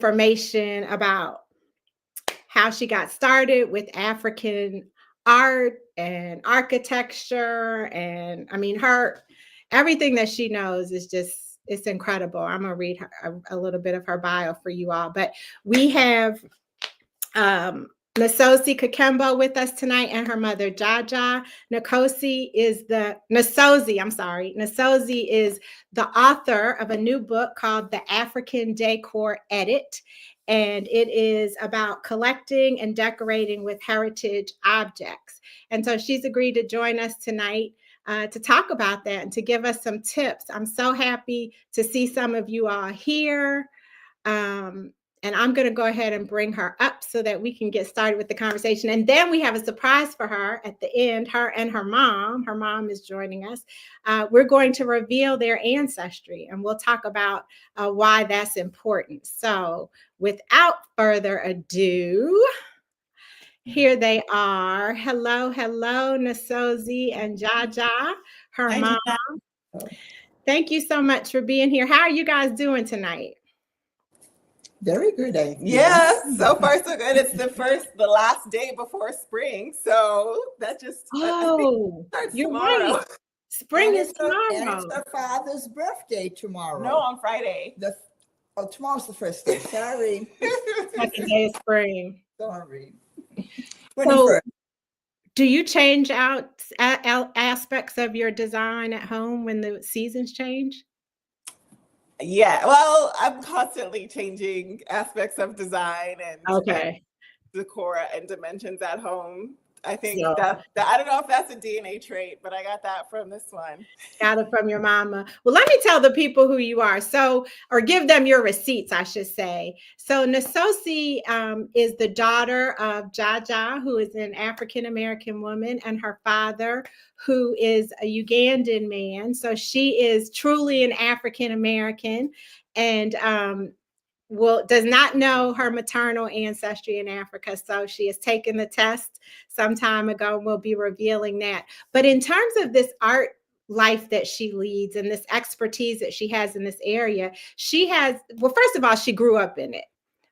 information about how she got started with African art and architecture. And I mean, everything that she knows is just, it's incredible. I'm going to read a little bit of her bio for you all. But we have Nsosi Kakembo with us tonight, and her mother, Jaja. Nsosi is the author of a new book called The African Decor Edit, and it is about collecting and decorating with heritage objects. And so she's agreed to join us tonight to talk about that and to give us some tips. I'm so happy to see some of you all here. And I'm going to go ahead and bring her up so that we can get started with the conversation. And then we have a surprise for her at the end, her and her mom. Her mom is joining us. We're going to reveal their ancestry, and we'll talk about why that's important. So without further ado, here they are. Hello, Nsosi and Jaja, her mom. Thank you so much for being here. How are you guys doing tonight? Very good. Yeah, so far so good. It's the last day before spring, so that just starts you're tomorrow. Right. Spring is tomorrow. And it's her father's birthday tomorrow. No, on Friday. Tomorrow's the first day. Sorry. Second day of spring. Sorry. So, do you change out aspects of your design at home when the seasons change? Yeah, well, I'm constantly changing aspects of design and decor and dimensions at home. I think that I don't know if that's a DNA trait, but I got that from this one. Got it from your mama. Well, let me tell the people who you are. Or give them your receipts, I should say. So Nsosi is the daughter of Jaja, who is an African-American woman, and her father, who is a Ugandan man. So she is truly an African-American, and does not know her maternal ancestry in Africa. So she has taken the test some time ago, and we'll be revealing that. But in terms of this art life that she leads and this expertise that she has in this area, first of all, she grew up in it.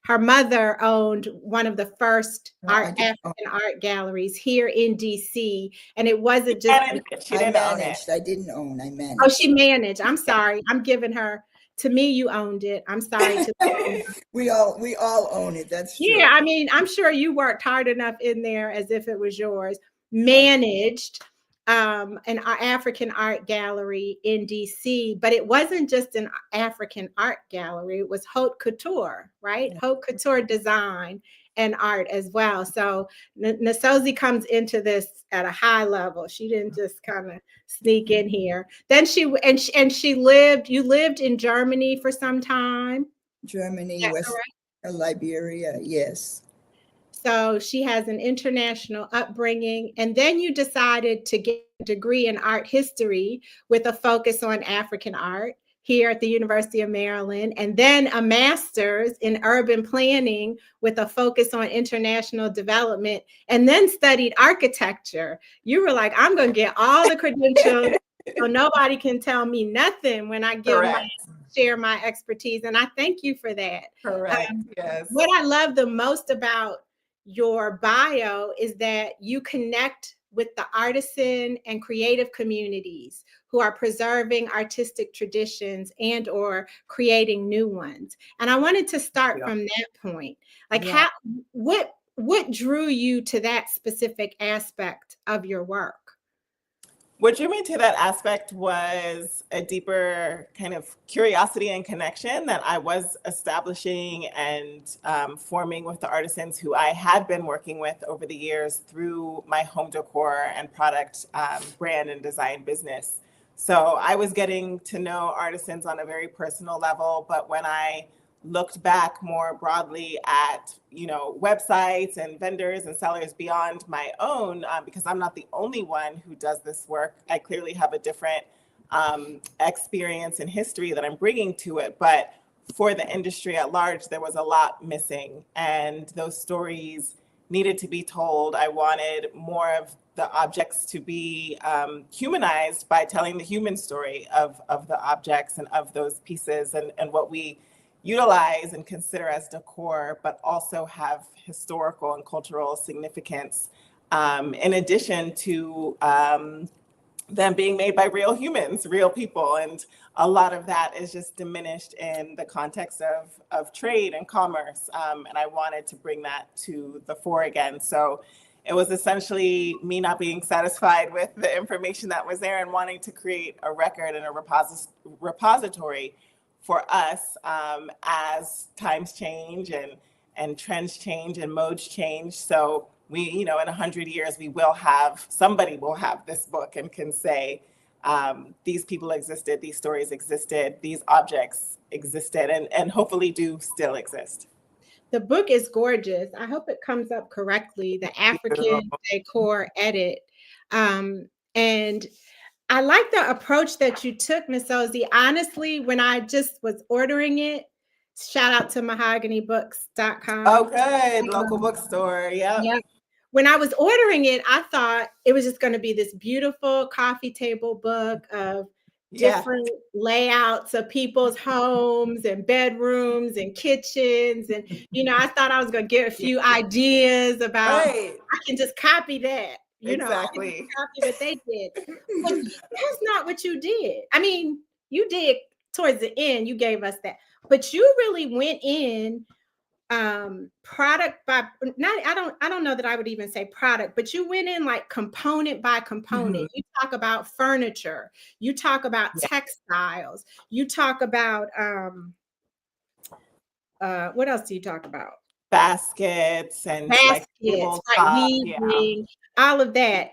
Her mother owned one of the first African art galleries here in DC. And it wasn't just... I managed. I didn't own. I managed. Oh, she managed. I'm sorry. I'm giving her... To me, you owned it. I'm sorry. We all own it. That's true. Yeah, I mean, I'm sure you worked hard enough in there as if it was yours. Managed an African art gallery in DC, but it wasn't just an African art gallery. It was haute couture, right? Yeah. Haute couture design and art as well. So Nsosi comes into this at a high level. She didn't just kind of sneak in here. Then you lived in Germany for some time. Germany, Liberia, yes. So she has an international upbringing. And then you decided to get a degree in art history with a focus on African art here at the University of Maryland, and then a master's in urban planning with a focus on international development, and then studied architecture. You were like, I'm going to get all the credentials so nobody can tell me nothing when I share my expertise. And I thank you for that. Correct. Yes. What I love the most about your bio is that you connect with the artisan and creative communities who are preserving artistic traditions and or creating new ones. And I wanted to start from that point. Like what drew you to that specific aspect of your work? What drew me to that aspect was a deeper kind of curiosity and connection that I was establishing and forming with the artisans who I had been working with over the years through my home decor and product brand and design business. So I was getting to know artisans on a very personal level, but when I looked back more broadly at, websites and vendors and sellers beyond my own, because I'm not the only one who does this work. I clearly have a different experience and history that I'm bringing to it. But for the industry at large, there was a lot missing, and those stories needed to be told. I wanted more of the objects to be humanized by telling the human story of the objects and of those pieces and what we utilize and consider as decor, but also have historical and cultural significance, in addition to them being made by real humans, real people. And a lot of that is just diminished in the context of trade and commerce. And I wanted to bring that to the fore again. So it was essentially me not being satisfied with the information that was there and wanting to create a record and a repository for us, as times change and trends change and modes change. So we, in 100 years, somebody will have this book and can say, these people existed, these stories existed, these objects existed, and hopefully do still exist. The book is gorgeous. I hope it comes up correctly. The African Decor Edit. And I like the approach that you took, Ms. Ozzie. Honestly, when I just was ordering it, shout out to mahoganybooks.com. Oh, good. Local bookstore. Yep. Yep. When I was ordering it, I thought it was just going to be this beautiful coffee table book of different layouts of people's homes and bedrooms and kitchens. And, I thought I was going to get a few ideas about, I can just copy that. Exactly. I can copy what they did. But that's not what you did. I mean, you did towards the end, you gave us that. But you really went in product by I don't know that I would even say product, but you went in like component by component. Mm-hmm. You talk about furniture, you talk about textiles, you talk about what else do you talk about? Baskets, like weaving, all of that.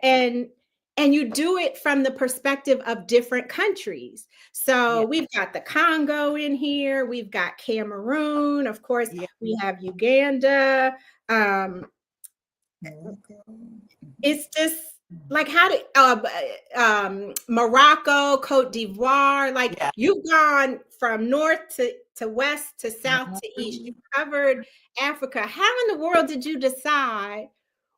And you do it from the perspective of different countries. So we've got the Congo in here. We've got Cameroon. Of course, we have Uganda. It's just like Morocco, Cote d'Ivoire. Like you've gone from north to west to south to east. You covered Africa. How in the world did you decide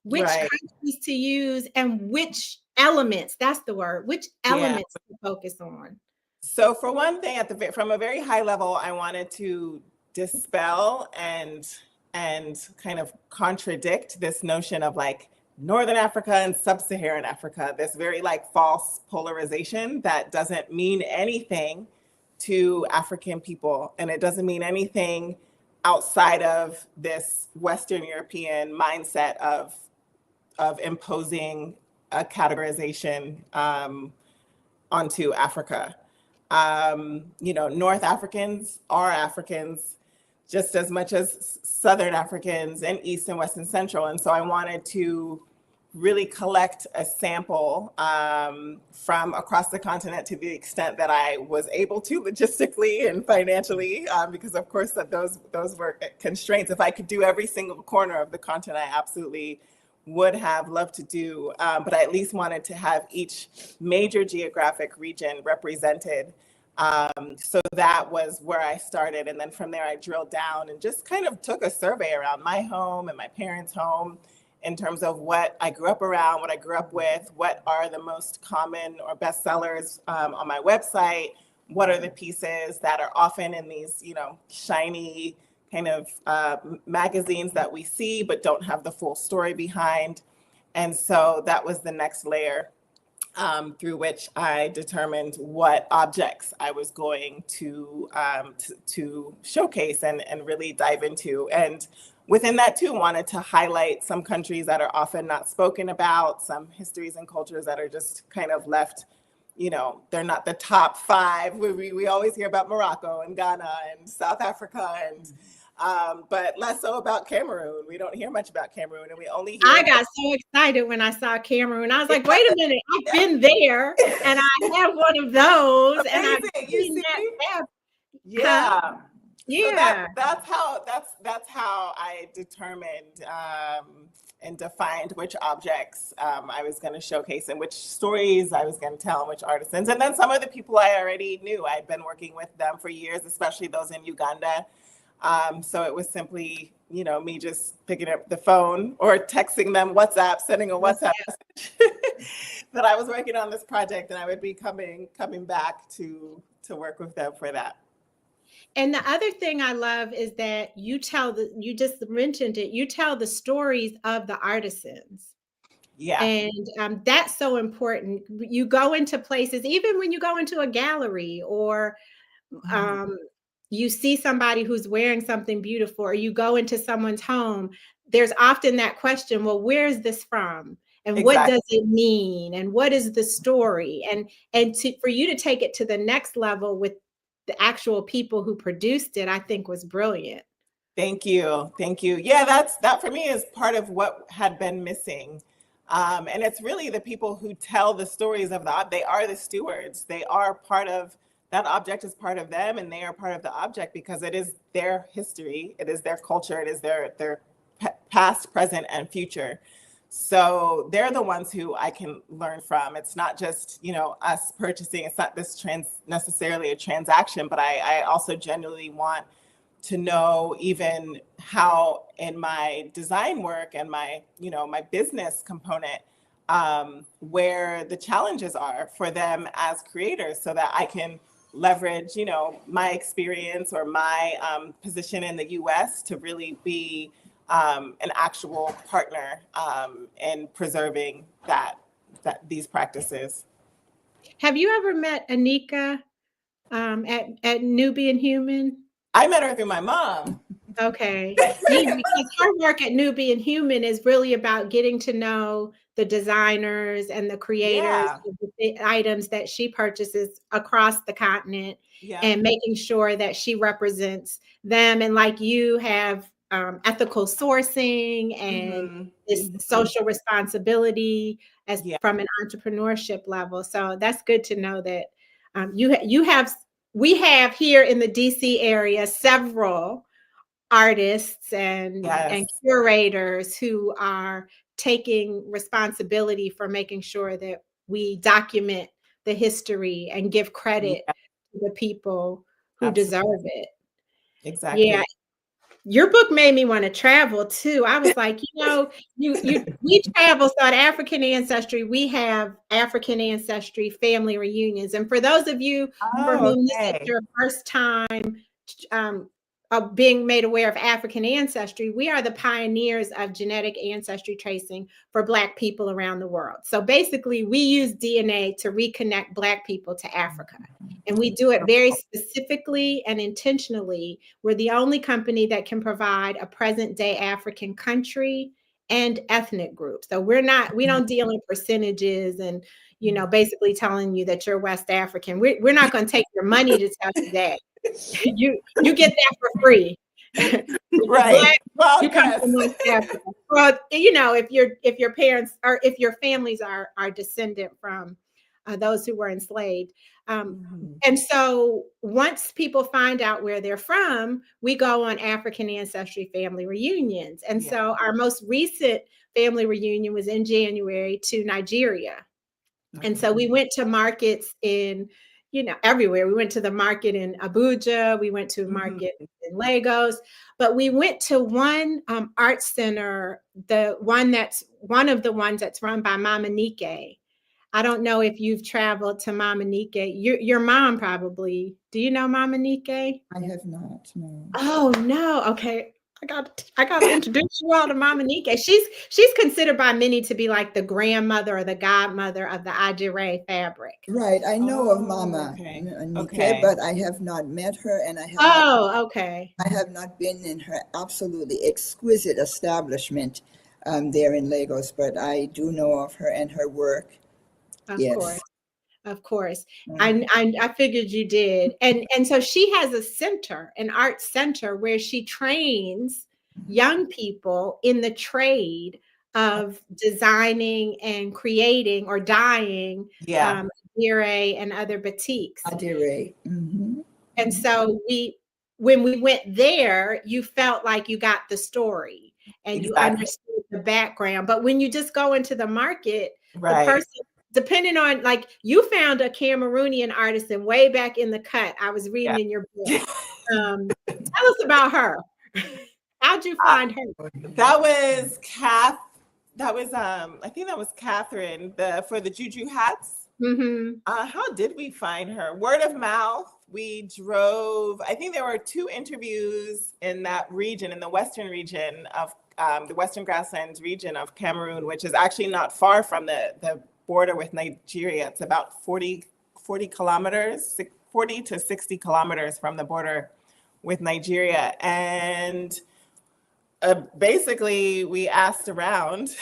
which countries to use and which elements, that's the word, which elements to focus on? So for one thing, from a very high level, I wanted to dispel and kind of contradict this notion of like Northern Africa and Sub-Saharan Africa, this very like false polarization that doesn't mean anything to African people. And it doesn't mean anything outside of this Western European mindset of imposing a categorization onto Africa. North Africans are Africans just as much as Southern Africans and East and West and Central. And so I wanted to really collect a sample from across the continent to the extent that I was able to logistically and financially, because of course that those were constraints. If I could do every single corner of the continent, I absolutely would have loved to do, but I at least wanted to have each major geographic region represented. So that was where I started. And then from there, I drilled down and just kind of took a survey around my home and my parents' home in terms of what I grew up around, what I grew up with, what are the most common or best sellers on my website, what are the pieces that are often in these, shiny kind of magazines that we see but don't have the full story behind. And so that was the next layer through which I determined what objects I was going to showcase and really dive into. And within that too, wanted to highlight some countries that are often not spoken about, some histories and cultures that are just kind of left, they're not the top 5. We always hear about Morocco and Ghana and South Africa and but less so about Cameroon. We don't hear much about Cameroon, and we only hear. I got so excited when I saw Cameroon. I was like, "Wait a minute! I've been there, and I have one of those." Amazing. And I've seen that. Yeah. So that's how I determined and defined which objects I was going to showcase and which stories I was going to tell and which artisans. And then some of the people I already knew. I'd been working with them for years, especially those in Uganda. So it was simply, me just picking up the phone or texting them WhatsApp, sending a WhatsApp message that I was working on this project, and I would be coming back to work with them for that. And the other thing I love is that you just mentioned it, you tell the stories of the artisans. Yeah. And that's so important. You go into places, even when you go into a gallery or you see somebody who's wearing something beautiful, or you go into someone's home, there's often that question, well, where is this from? And what does it mean? And what is the story? And for you to take it to the next level with the actual people who produced it, I think was brilliant. Thank you. Thank you. Yeah, that for me is part of what had been missing. And it's really the people who tell the stories of they are the stewards. They are part of, that object is part of them, and they are part of the object because it is their history. It is their culture. It is their past, present, and future. So they're the ones who I can learn from. It's not just, us purchasing. It's not this necessarily a transaction, but I also genuinely want to know even how in my design work and my, my business component, where the challenges are for them as creators so that I can leverage, my experience or my position in the US to really be an actual partner in preserving these practices. Have you ever met Anika at Nubian Human? I met her through my mom. Okay. Yeah, because her work at Nubian Human is really about getting to know the designers and the creators of the items that she purchases across the continent, and making sure that she represents them. And like you have ethical sourcing and this social responsibility from an entrepreneurship level. So that's good to know that we have here in the DC area several artists and curators who are taking responsibility for making sure that we document the history and give credit to the people who deserve it. Exactly. Yeah. Your book made me want to travel too. I was like, we travel. So at African Ancestry, we have African Ancestry family reunions. And for those of you for whom this is your first time of being made aware of African Ancestry, we are the pioneers of genetic ancestry tracing for Black people around the world. So basically, we use DNA to reconnect Black people to Africa. And we do it very specifically and intentionally. We're the only company that can provide a present day African country and ethnic group. So we don't deal in percentages and, basically telling you that you're West African. We're not going to take your money to tell you that. You get that for free. Right. Well, you come from West Africa. Well, if your parents or if your families are descendant from those who were enslaved. And so once people find out where they're from, we go on African Ancestry family reunions. And so our most recent family reunion was in January to Nigeria. And so we went to markets in, everywhere. We went to the market in Abuja. We went to a market in Lagos, but we went to one art center, one of the ones that's run by Mama Nike. I don't know if you've traveled to Mama Nike. Your mom probably. Do you know Mama Nike? I have not, no. Oh no. Okay. I got to introduce you all to Mama Nike. She's considered by many to be like the grandmother or the godmother of the attaché fabric. Right. I know of Mama Nike, but I have not met her, and I have not been in her absolutely exquisite establishment there in Lagos, but I do know of her and her work. Of course. I figured you did. And so she has a center, an art center, where she trains young people in the trade of designing and creating or dyeing attaché and other batiks. Attaché. And so when we went there, you felt like you got the story and you understood the background. But when you just go into the market, the person, depending on, like, you found a Cameroonian artisan way back in the cut. I was reading in your book. Tell us about her. How'd you find her? That was I think that was Catherine for the Juju hats. How did we find her? Word of mouth. We drove, I think there were 2 interviews in that region, in the western region of the Western Grasslands region of Cameroon, which is actually not far from the border with Nigeria. It's about 40 kilometers, 40 to 60 kilometers from the border with Nigeria. And basically we asked around.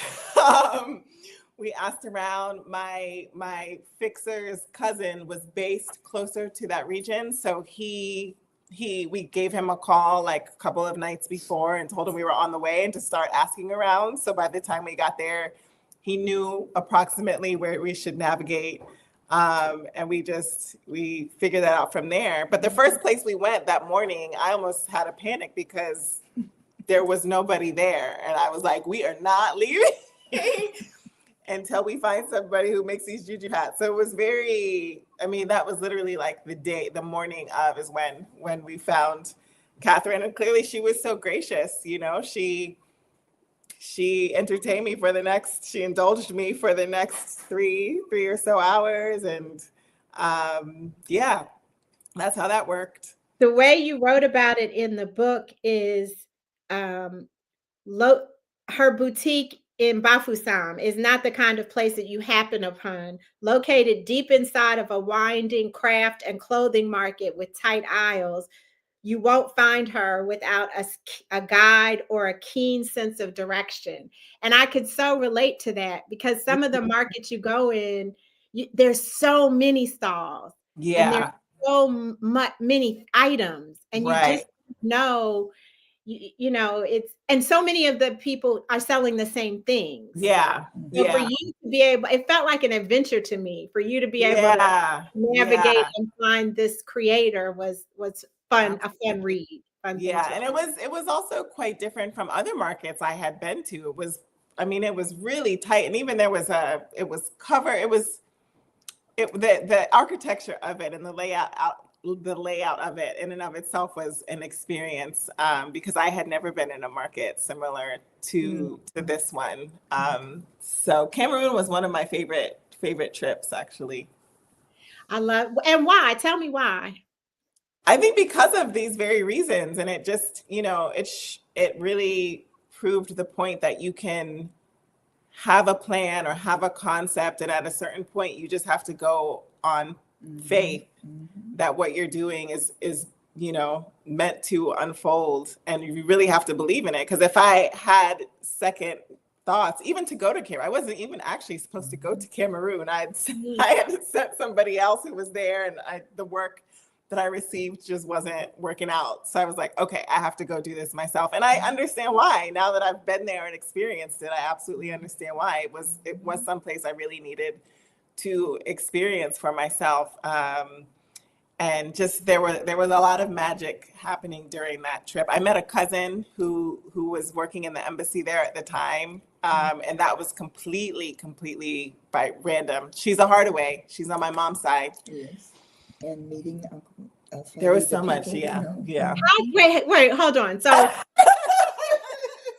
We asked around. My fixer's cousin was based closer to that region, so we gave him a call like a couple of nights before and told him we were on the way and to start asking around. So by the time we got there, he knew approximately where we should navigate, and we figured that out from there. But the first place we went that morning, I almost had a panic because there was nobody there, and I was like, we are not leaving until we find somebody who makes these juju hats. So it was that was literally like the morning of is when we found Catherine. And clearly she was so gracious, she entertained me she indulged me for the next three or so hours. And that's how that worked. The way you wrote about it in the book is her boutique in Bafoussam is not the kind of place that you happen upon. Located deep inside of a winding craft and clothing market with tight aisles, you won't find her without a guide or a keen sense of direction. And I could so relate to that because some of the markets you go in, there's so many stalls. Yeah. And there's so many items. And you just know, it's, and so many of the people are selling the same things. Yeah. So for you to be able, it felt like an adventure to me, for you to be able to navigate and find this creator was fun, a fun read. And it was also quite different from other markets I had been to. It was really tight. And even the architecture of it and the layout of it in and of itself was an experience, because I had never been in a market similar to this one. So Cameroon was one of my favorite trips, actually. And why? Tell me why. I think because of these very reasons, and it just, it really proved the point that you can have a plan or have a concept, and at a certain point, you just have to go on faith that what you're doing is meant to unfold, and you really have to believe in it. Because if I had second thoughts, even to go to Cameroon, I wasn't even actually supposed to go to Cameroon. I had sent somebody else who was there, and the work that I received just wasn't working out. So I was like, okay, I have to go do this myself. And I understand why. Now that I've been there and experienced it, I absolutely understand why. It was someplace I really needed to experience for myself. And just there was a lot of magic happening during that trip. I met a cousin who was working in the embassy there at the time. And that was completely by random. She's a Hardaway. She's on my mom's side. Yes. And meeting there was so much, yeah. Wait, hold on. So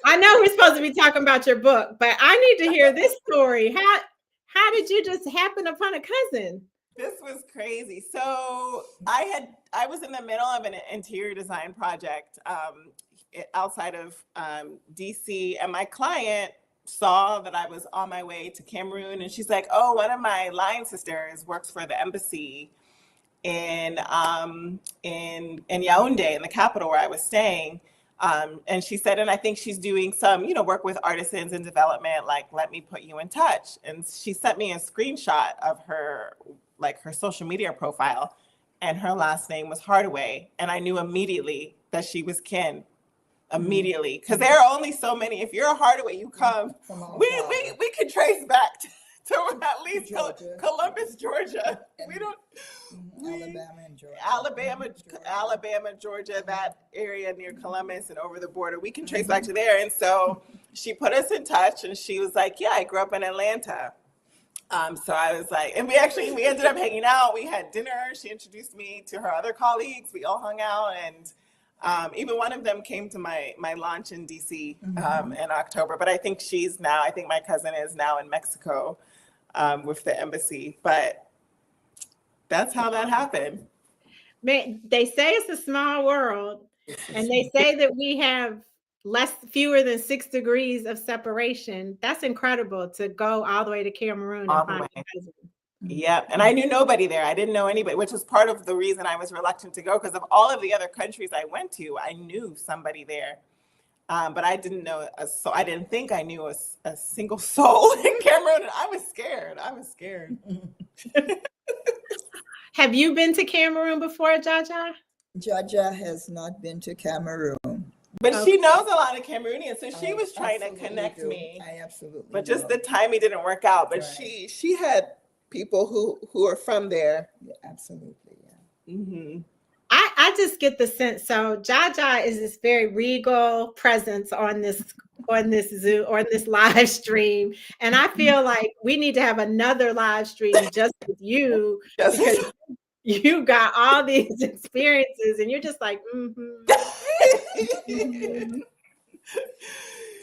I know we're supposed to be talking about your book, but I need to hear this story. How did you just happen upon a cousin? This was crazy. So I was in the middle of an interior design project outside of DC, and my client saw that I was on my way to Cameroon, and she's like, "Oh, one of my line sisters works for the embassy in Yaoundé, in the capital where I was staying." And she said, and I think she's doing some, work with artisans in development, like, let me put you in touch. And she sent me a screenshot of her social media profile, and her last name was Hardaway. And I knew immediately that she was kin. Immediately. Because there are only so many. If you're a Hardaway, you come. We can trace back to at least Columbus, Georgia. We don't. Alabama, Georgia, that area near Columbus and over the border. We can trace back to there. And so she put us in touch, and she was like, "Yeah, I grew up in Atlanta." So I was like, and we ended up hanging out. We had dinner. She introduced me to her other colleagues. We all hung out, and even one of them came to my launch in DC in October. But I think my cousin is now in Mexico with the embassy. But That's how that happened. Man, they say it's a small world, and they say that we have fewer than 6 degrees of separation. That's incredible to go all the way to Cameroon and find a cousin. Yeah, and I knew nobody there. I didn't know anybody, which was part of the reason I was reluctant to go, because of all of the other countries I went to, I knew somebody there. But I didn't know I didn't think I knew a single soul in Cameroon, and I was scared. Have you been to Cameroon before, Jaja? Jaja has not been to Cameroon. But she knows a lot of Cameroonians, so she was trying to connect me. I absolutely But just the timing didn't work out. But she had people who are from there. Yeah, absolutely, yeah. Mm-hmm. I just get the sense. So Jaja is this very regal presence on this Zoom or this live stream, and I feel like we need to have another live stream just with you because you got all these experiences, and you're just like,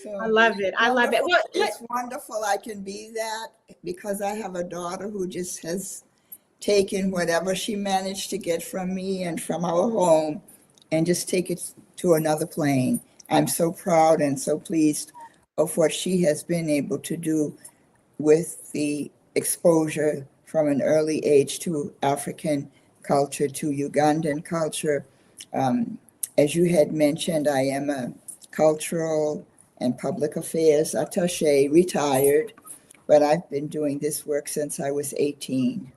So I love it. I love it. Well, it's wonderful I can be that, because I have a daughter who just has taken whatever she managed to get from me and from our home and just take it to another plane. I'm so proud and so pleased of what she has been able to do with the exposure from an early age to African culture, to Ugandan culture. As you had mentioned, I am a cultural and public affairs attaché, retired, but I've been doing this work since I was 18.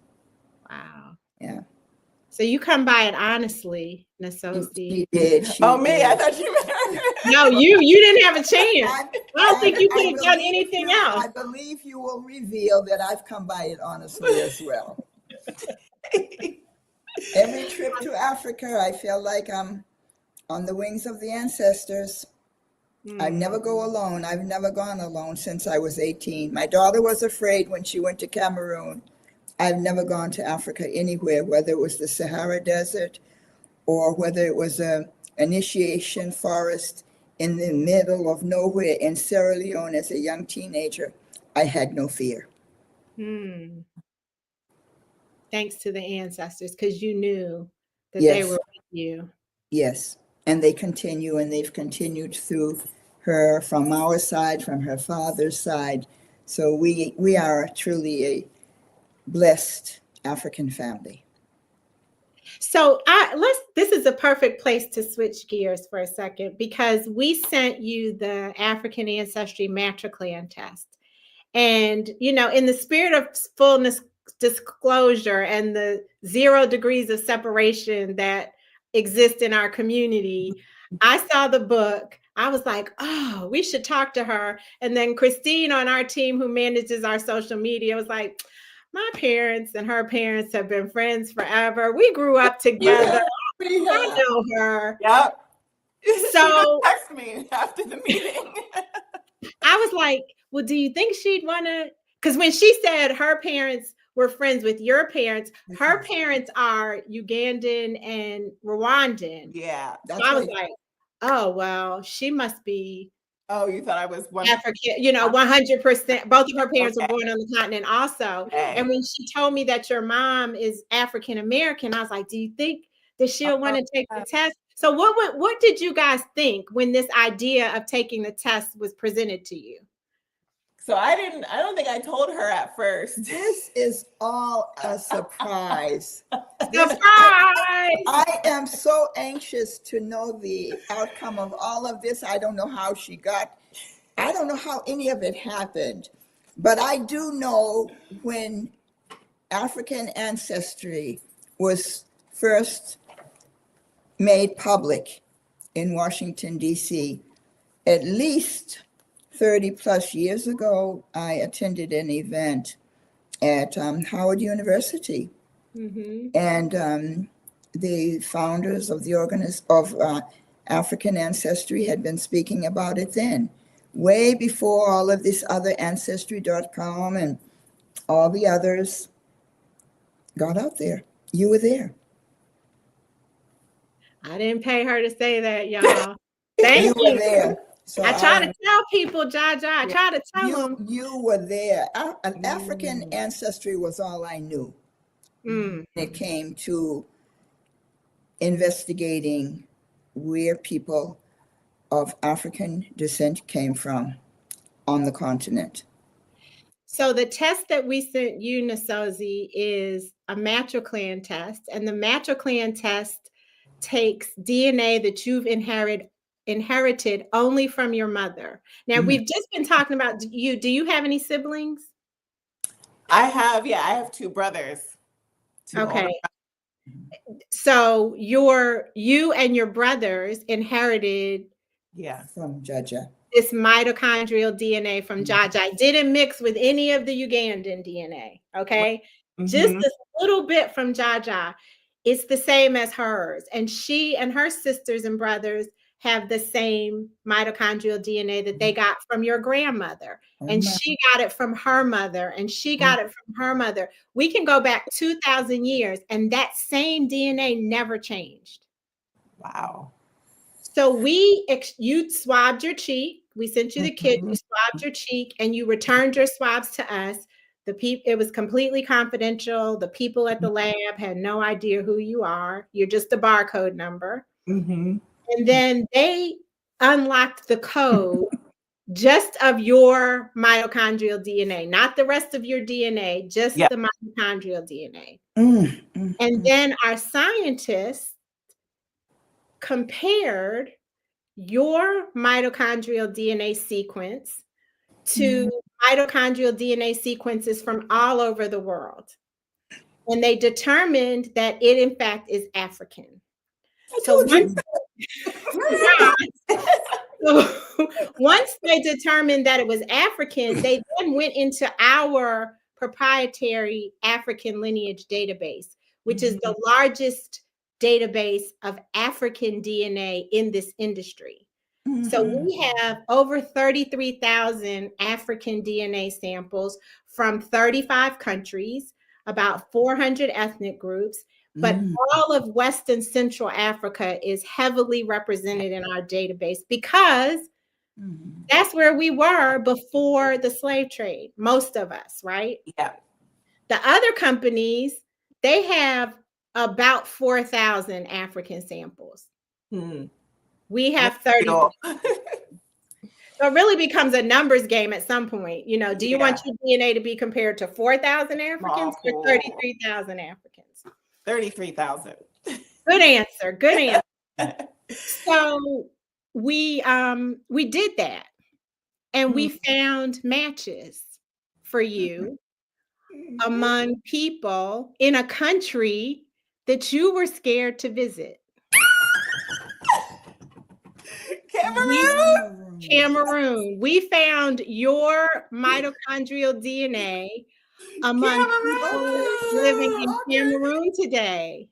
Wow. Yeah. So you come by it honestly, Nasosi. She did. Me? I thought you meant No, you didn't have a chance. I don't think you could have done anything else. I believe you will reveal that I've come by it honestly as well. Every trip to Africa, I feel like I'm on the wings of the ancestors. I never go alone. I've never gone alone since I was 18. My daughter was afraid when she went to Cameroon. I've never gone to Africa anywhere, whether it was the Sahara Desert or whether it was an initiation forest in the middle of nowhere in Sierra Leone as a young teenager. I had no fear. Thanks to the ancestors, because you knew that they were with you. Yes, and they continue, and they've continued through her, from our side, from her father's side. So we are truly a blessed African family. So this is a perfect place to switch gears for a second, because we sent you the African Ancestry matrilineal test. And, in the spirit of fullness disclosure and the 0 degrees of separation that exist in our community, I saw the book. I was like, oh, we should talk to her. And then Christine on our team, who manages our social media, was like, my parents and her parents have been friends forever. We grew up together. I know her. Yep. So text me after the meeting. I was like, well, do you think she'd want to? Because when she said her parents were friends with your parents, her parents are Ugandan and Rwandan. Yeah. So I was like, oh, well, she must be. Oh, you thought I was one African, 100%. Both of her parents were born on the continent also. And when she told me that your mom is African American, I was like, do you think that she'll want to take the test? So what did you guys think when this idea of taking the test was presented to you? So I don't think I told her at first. This is all a surprise. Surprise! I am so anxious to know the outcome of all of this. I don't know how any of it happened, but I do know when African Ancestry was first made public in Washington, D.C., at least 30 plus years ago, I attended an event at Howard University. And the founders of the African Ancestry had been speaking about it then, way before all of this other Ancestry.com and all the others got out there. You were there. I didn't pay her to say that, y'all. Thank you. You were there. So I try to tell people, Jaja. I try to tell them. You were there. African Ancestry was all I knew. It came to investigating where people of African descent came from on the continent. So the test that we sent you, Nasozi, is a matrilineal test, and the matrilineal test takes DNA that you've inherited only from your mother. Now, we've just been talking about you. Do you have any siblings? I have two brothers. Okay. So you and your brothers inherited from Jaja. This mitochondrial DNA from Jaja. It didn't mix with any of the Ugandan DNA. Okay. Just a little bit from Jaja. It's the same as hers. And she and her sisters and brothers have the same mitochondrial DNA that they got from your grandmother. And she got it from her mother. And she got it from her mother. We can go back 2,000 years and that same DNA never changed. Wow. So you swabbed your cheek. We sent you the kit. You swabbed your cheek and you returned your swabs to us. It was completely confidential. The people at the lab had no idea who you are. You're just a barcode number. And then they unlocked the code just of your mitochondrial DNA, not the rest of your DNA, just the mitochondrial DNA. And then our scientists compared your mitochondrial DNA sequence to mitochondrial DNA sequences from all over the world. And they determined that it, in fact, is African. So once they determined that it was African, they then went into our proprietary African lineage database, which is the largest database of African DNA in this industry. So we have over 33,000 African DNA samples from 35 countries, about 400 ethnic groups, but all of West and Central Africa is heavily represented in our database because that's where we were before the slave trade, most of us, right? Yeah. The other companies, they have about 4,000 African samples. We have 30. So it really becomes a numbers game at some point. You know, do you want your DNA to be compared to 4,000 Africans or 33,000 Africans? 33,000. Good answer. Good answer. So we did that, and we found matches for you among people in a country that you were scared to visit. Cameroon. We found your mitochondrial DNA among people living in Cameroon today.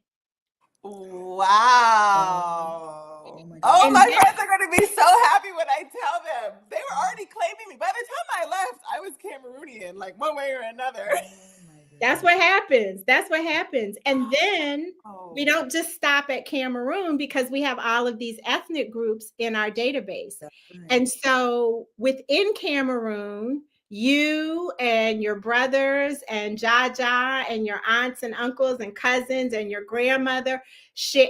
Wow. My friends are going to be so happy when I tell them. They were already claiming me. By the time I left, I was Cameroonian, like one way or another. That's what happens. That's what happens. And then we don't just stop at Cameroon because we have all of these ethnic groups in our database. And so within Cameroon, you and your brothers and Jaja and your aunts and uncles and cousins and your grandmother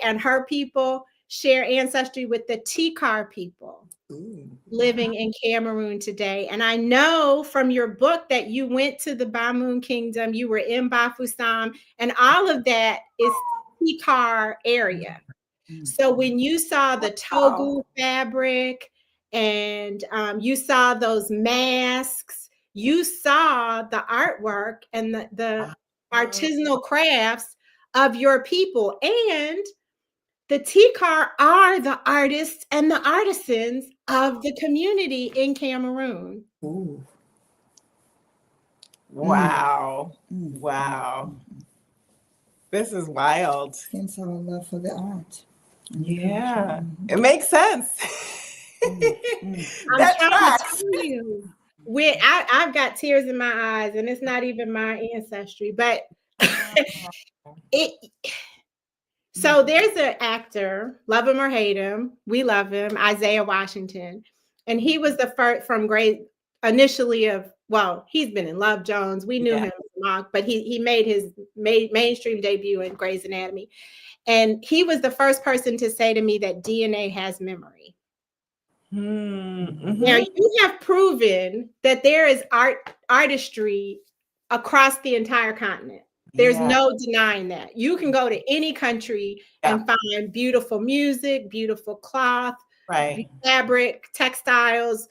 and her people share ancestry with the Decor people living in Cameroon today. And I know from your book that you went to the Bamoun Kingdom, you were in Bafoussam, and all of that is Decor area. So when you saw the Togu fabric and you saw those masks, you saw the artwork and the artisanal crafts of your people. And the Decor are the artists and the artisans of the community in Cameroon. Wow. Wow. This is wild. Hence our love for the art. Yeah. It makes sense. That tracks. I've got tears in my eyes, and it's not even my ancestry, but so there's an actor, love him or hate him, we love him, Isaiah Washington, and he was the first from grade initially of, well, he's been in Love Jones. We knew him mock, but he made his mainstream debut in Grey's Anatomy. And he was the first person to say to me that DNA has memory. Mm-hmm. Now, you have proven that there is artistry across the entire continent. There's no denying that. You can go to any country and find beautiful music, beautiful cloth, fabric, textiles,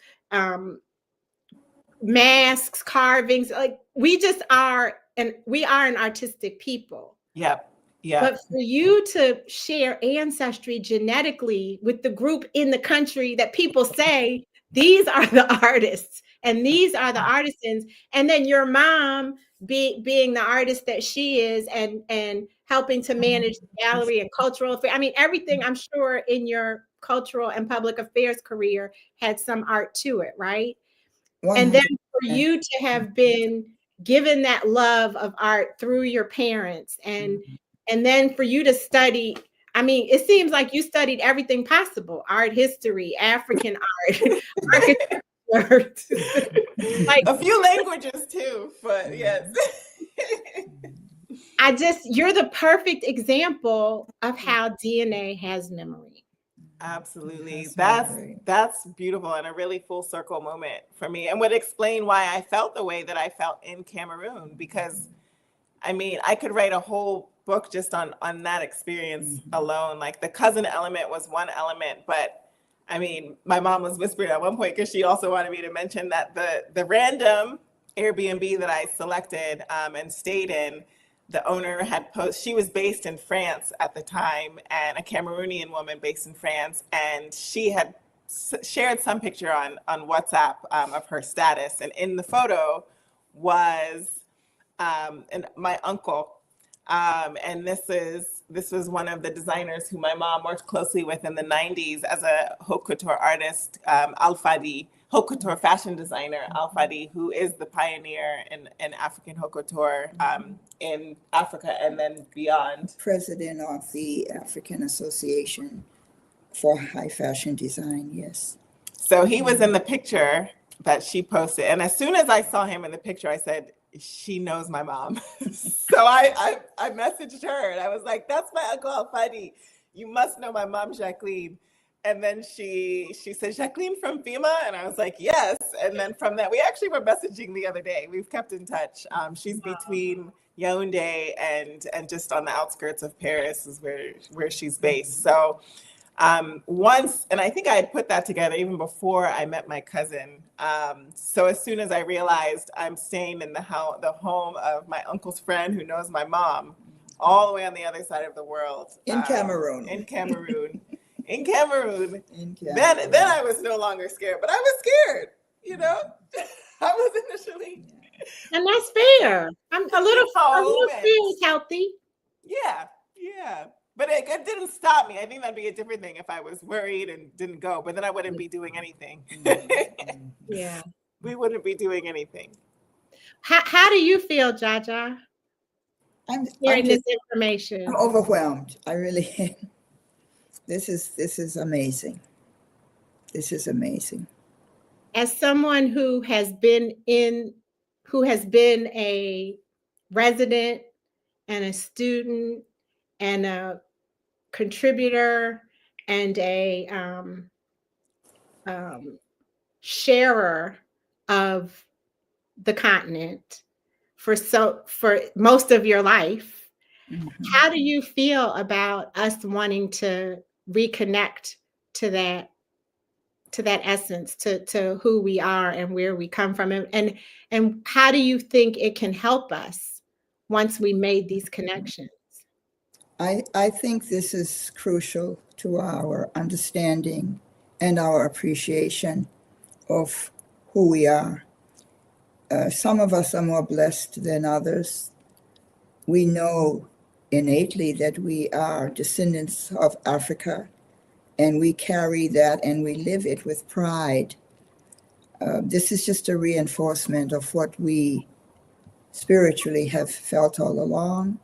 masks, carvings. Like we are an artistic people. Yep. But for you to share ancestry genetically with the group in the country that people say these are the artists and these are the artisans, and then your mom being the artist that she is and helping to manage the gallery and cultural affairs. I mean, everything I'm sure in your cultural and public affairs career had some art to it, right? 100%. And then for you to have been given that love of art through your parents and then for you to study, I mean, it seems like you studied everything possible: art history, African art, architecture, like a few languages too, but yes. You're the perfect example of how DNA has memory. Absolutely. That's beautiful and a really full circle moment for me, and would explain why I felt the way that I felt in Cameroon, because I mean, I could write a whole book just on that experience alone. Like the cousin element was one element, but I mean, my mom was whispering at one point because she also wanted me to mention that the random Airbnb that I selected and stayed in, the owner had she was based in France at the time, and a Cameroonian woman based in France, and she had shared some picture on WhatsApp of her status, and in the photo was and my uncle, and this was one of the designers who my mom worked closely with in the 90s as a haute couture artist, Alfadi, haute couture fashion designer, Alfadi, who is the pioneer in African haute couture in Africa and then beyond. President of the African Association for High Fashion Design, yes. So he was in the picture that she posted, and as soon as I saw him in the picture, I said, she knows my mom. So I messaged her and I was like, that's my Uncle Alfadi. You must know my mom, Jacqueline. And then she said, Jacqueline from FEMA? And I was like, yes. And then from that, we actually were messaging the other day. We've kept in touch. She's between Yaoundé and just on the outskirts of Paris is where she's based. So once, and I think I had put that together even before I met my cousin. So as soon as I realized I'm staying in the home of my uncle's friend who knows my mom, all the way on the other side of the world. In Cameroon. Then I was no longer scared, but I was scared, you know? I was initially. And that's fair. I'm a little fear is healthy. Yeah. But it didn't stop me. I think that'd be a different thing if I was worried and didn't go, but then I wouldn't be doing anything. Yeah. We wouldn't be doing anything. How do you feel, Jaja? I'm hearing this information. I'm overwhelmed. I really am. This is amazing. This is amazing. As someone who has been a resident and a student and a contributor and a sharer of the continent for most of your life, how do you feel about us wanting to reconnect to that essence, to who we are and where we come from, and how do you think it can help us once we made these connections? I think this is crucial to our understanding and our appreciation of who we are. Some of us are more blessed than others. We know innately that we are descendants of Africa, and we carry that and we live it with pride. This is just a reinforcement of what we spiritually have felt all along.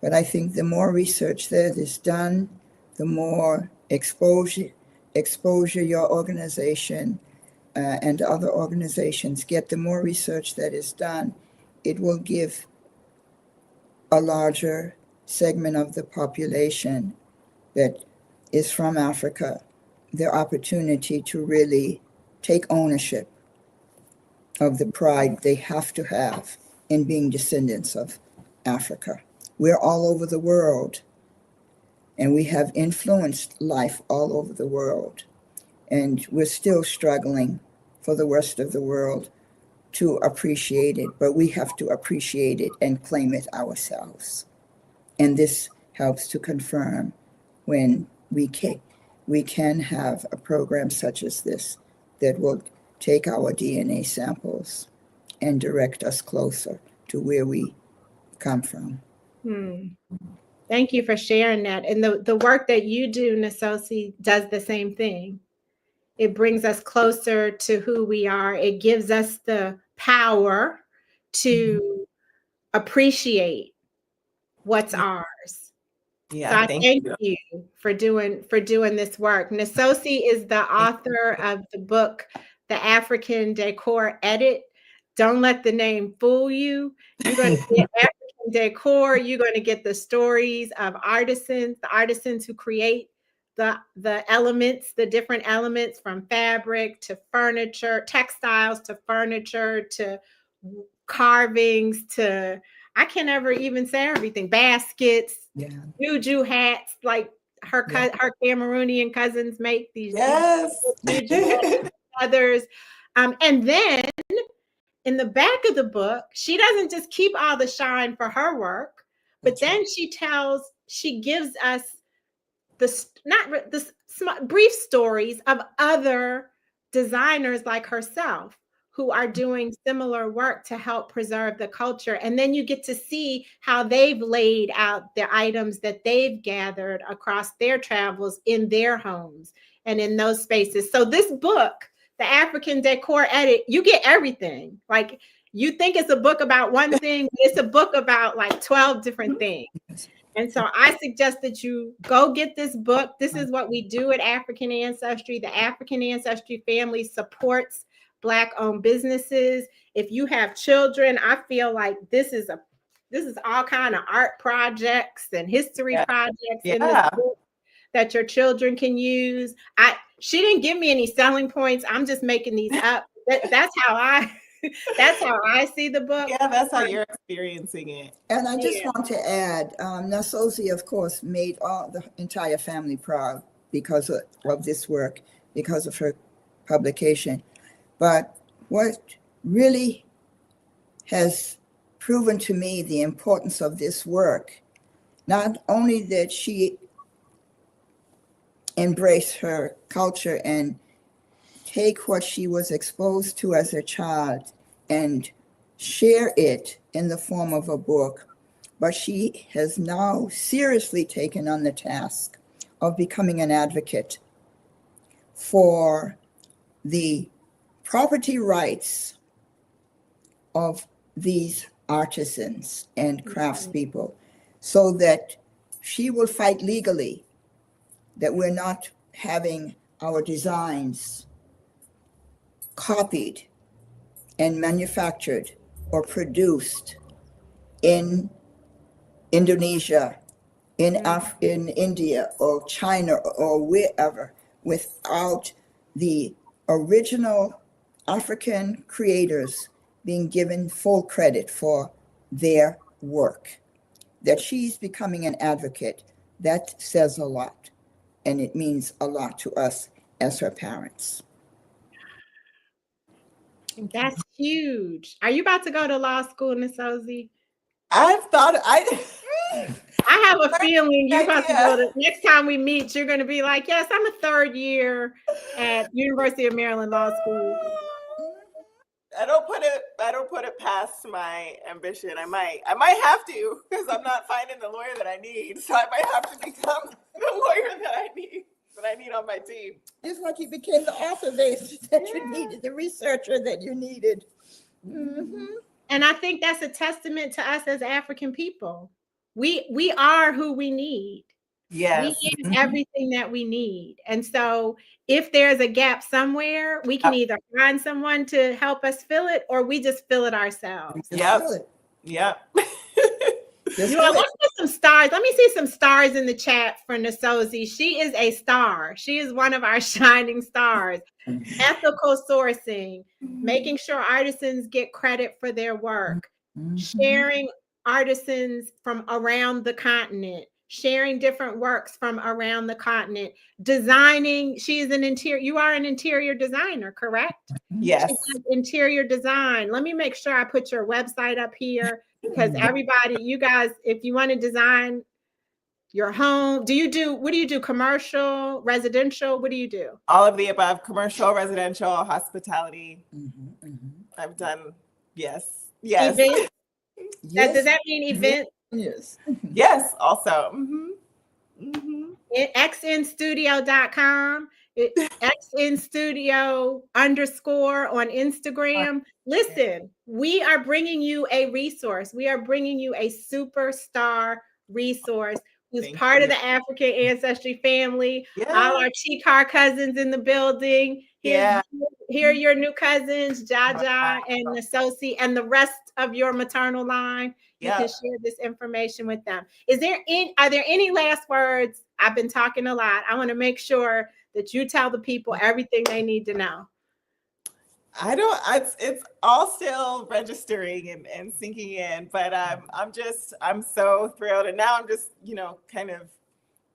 But I think the more research that is done, the more exposure your organization and other organizations get, the more research that is done, it will give a larger segment of the population that is from Africa the opportunity to really take ownership of the pride they have to have in being descendants of Africa. We're all over the world, and we have influenced life all over the world. And we're still struggling for the rest of the world to appreciate it, but we have to appreciate it and claim it ourselves. And this helps to confirm when we can have a program such as this that will take our DNA samples and direct us closer to where we come from. Thank you for sharing that. And the work that you do, Nasosi, does the same thing. It brings us closer to who we are. It gives us the power to appreciate what's ours. Yeah, so I thank you for doing this work. Nasosi is the author of the book, The African Decor Edit. Don't let the name fool you. You're going to get African decor. You're going to get the stories of artisans, the artisans who create the elements, the different elements, from fabric to furniture, textiles to furniture to carvings to, I can't ever even say everything, baskets, juju hats, like her Cameroonian cousins make these others. And then in the back of the book, she doesn't just keep all the shine for her work, but then she gives us brief stories of other designers like herself who are doing similar work to help preserve the culture. And then you get to see how they've laid out the items that they've gathered across their travels in their homes and in those spaces. So this book, The African Decor Edit, you get everything. Like, you think it's a book about one thing, but it's a book about like 12 different things. And so I suggest that you go get this book. This is what we do at African Ancestry. The African Ancestry family supports Black-owned businesses. If you have children, I feel like this is all kind of art projects and history projects in this book that your children can use. She didn't give me any selling points. I'm just making these up. That's how I see the book. Yeah, that's how you're experiencing it. And I just want to add, Nasosi, of course, made the entire family proud because of this work, because of her publication. But what really has proven to me the importance of this work, not only that she embrace her culture and take what she was exposed to as a child and share it in the form of a book, but she has now seriously taken on the task of becoming an advocate for the property rights of these artisans and craftspeople, so that she will fight legally that we're not having our designs copied and manufactured or produced in Indonesia, in India or China or wherever, without the original African creators being given full credit for their work. That she's becoming an advocate, that says a lot. And it means a lot to us as her parents. That's huge. Are you about to go to law school, Nasosi? I have a feeling you're about to go to, next time we meet, you're going to be like, yes, I'm a third year at University of Maryland Law School. I don't put it past my ambition. I might have to, because I'm not finding the lawyer that I need. So I might have to become the lawyer that I need on my team. Just like you became the author that you needed, the researcher that you needed. Mm-hmm. And I think that's a testament to us as African people. We are who we need. Yes. We have everything that we need. And so if there's a gap somewhere, we can either find someone to help us fill it, or we just fill it ourselves. Yep. Let's put some stars. Let me see some stars in the chat for Nsozi. She is a star. She is one of our shining stars. Ethical sourcing, making sure artisans get credit for their work, sharing artisans from around the continent, sharing different works from around the continent, designing. She is you are an interior designer, correct? Yes. Interior design. Let me make sure I put your website up here, because everybody, you guys, if you want to design your home, what do you do? Commercial, residential? What do you do? All of the above: commercial, residential, hospitality. I've done, yes. Events? Yes. Does that mean events? Yes. Yes, also. xnstudio.com, xnstudio_ on Instagram. Listen, we are bringing you a resource. We are bringing you a superstar resource who's part of the African Ancestry family. All our Chikar cousins in the building. Here are your new cousins, Jaja and Nsozi, and the rest of your maternal line. You can share this information with them. Are there any last words? I've been talking a lot. I want to make sure that you tell the people everything they need to know. It's all still registering and sinking in, but I'm so thrilled. And now I'm just, kind of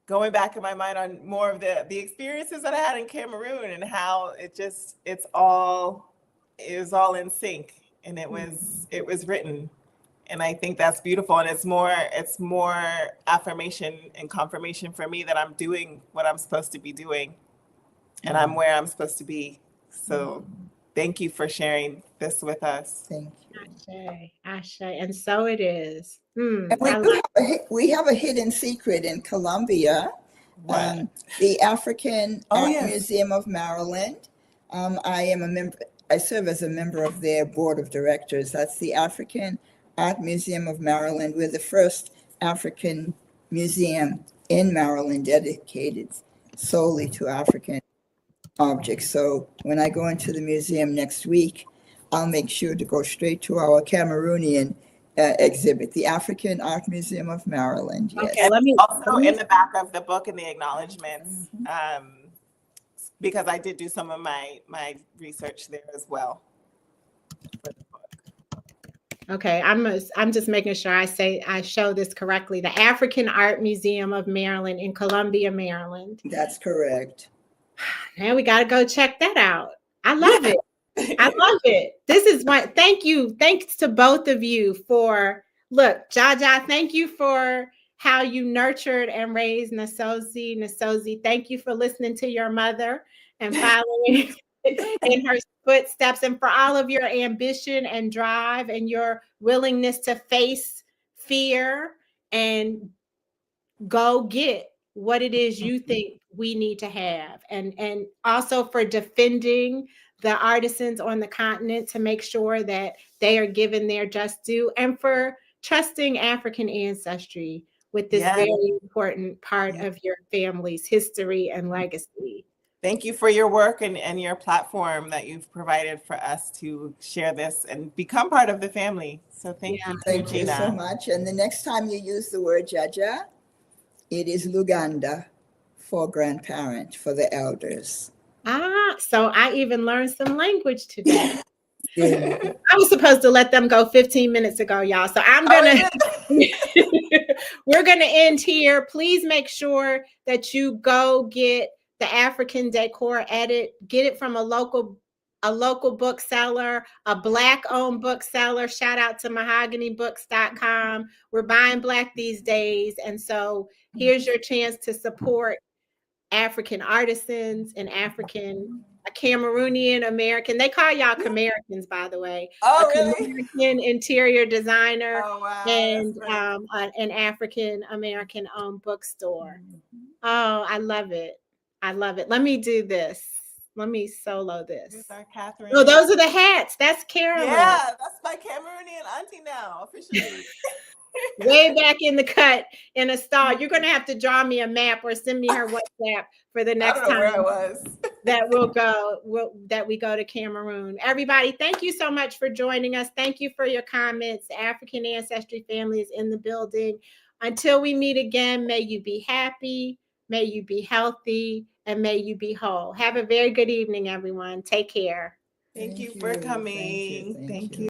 going back in my mind on more of the experiences that I had in Cameroon and how it was all in sync, and it was written. And I think that's beautiful. And it's more affirmation and confirmation for me that I'm doing what I'm supposed to be doing, and I'm where I'm supposed to be. So thank you for sharing this with us. Thank you. Ashe. And so it is. We have a hidden secret in Colombia. The African Art Museum of Maryland. I serve as a member of their board of directors. That's the African Art Museum of Maryland. We're the first African museum in Maryland dedicated solely to African objects. So when I go into the museum next week, I'll make sure to go straight to our Cameroonian exhibit, the African Art Museum of Maryland. Yes. Okay, also in the back of the book in the acknowledgments, because I did do some of my research there as well. Okay, I'm just making sure I show this correctly. The African Art Museum of Maryland in Columbia, Maryland. That's correct. Now we got to go check that out. I love it. I love it. This is what, thanks to both of you Jaja, thank you for how you nurtured and raised Nsozi. Nsozi, thank you for listening to your mother and following in her footsteps, and for all of your ambition and drive and your willingness to face fear and go get what it is you think we need to have, and also for defending the artisans on the continent to make sure that they are given their just due, and for trusting African ancestry with this very important part of your family's history and legacy. Thank you for your work and your platform that you've provided for us to share this and become part of the family. So thank you. Thank you so much. And the next time you use the word Jaja, it is Luganda for grandparent, for the elders. So I even learned some language today. I was supposed to let them go 15 minutes ago, y'all. So we're going to end here. Please make sure that you go get the African Decor edit. Get it from a local bookseller, a Black-owned bookseller. Shout out to mahoganybooks.com. We're buying Black these days. And so here's your chance to support African artisans and a Cameroonian American. They call y'all Camericans, by the way. American interior designer and an African American owned bookstore. Oh, I love it. I love it. Let me do this. Let me solo this. Oh, those are the hats. That's Carolyn. Yeah, that's my Cameroonian auntie now, officially. Way back in the cut in a stall. You're going to have to draw me a map or send me her WhatsApp for the next time. I don't know where I was. that we go to Cameroon. Everybody, thank you so much for joining us. Thank you for your comments. The African Ancestry family is in the building. Until we meet again, may you be happy, may you be healthy, and may you be whole. Have a very good evening, everyone. Take care. Thank you for coming. Thank you.